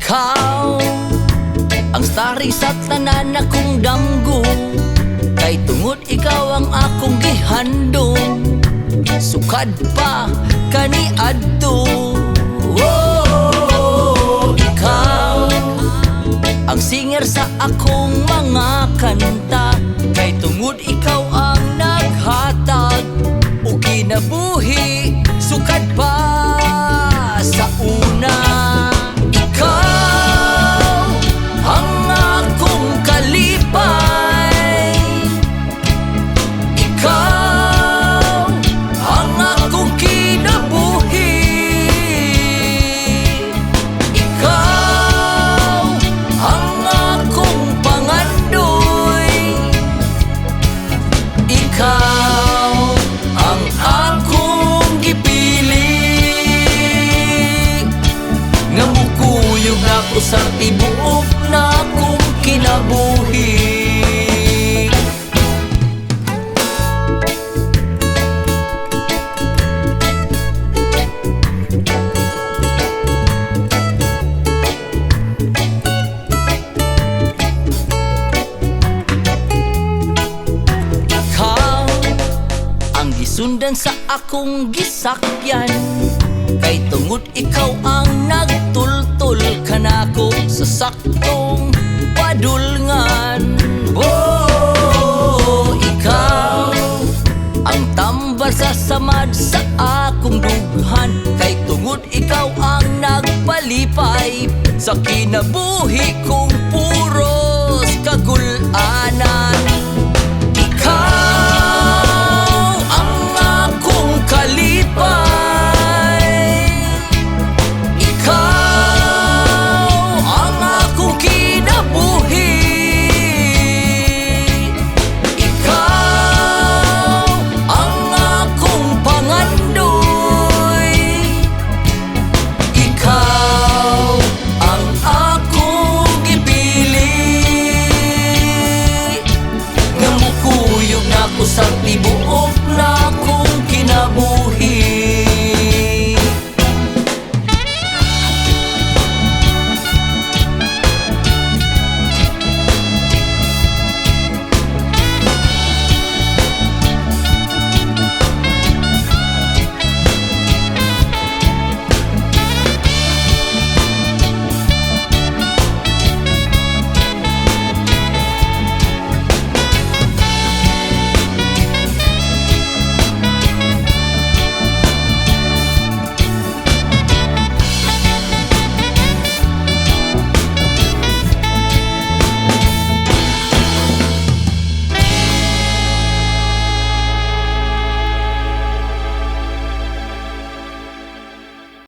Ikaw ang starry sa tanan akong damgo, kay tungod ikaw ang akong gihandom. Sukad pa kaniadto. Ikaw ang singer sa akong mga kanta, kay tungod ikaw ang naghatag o kinabuhi. Sukad pa sa una. Ikaw ang akong kalipay. Ikaw ang akong kinabuhi. Ikaw ang akong pangandoy. Ikaw ang akong gipili, nga mukuyog na ko sa tibuok na akong kinabuhi. Ikaw ang gisundan sa akong gisakyan, kay tungod ikaw ang nagtultol kanako sa saktong padulngan. Ikaw ang tambal sa samad sa akong dughan, kay tungod ikaw ang nagpalipay sa kinabuhi kong puros kagulanan.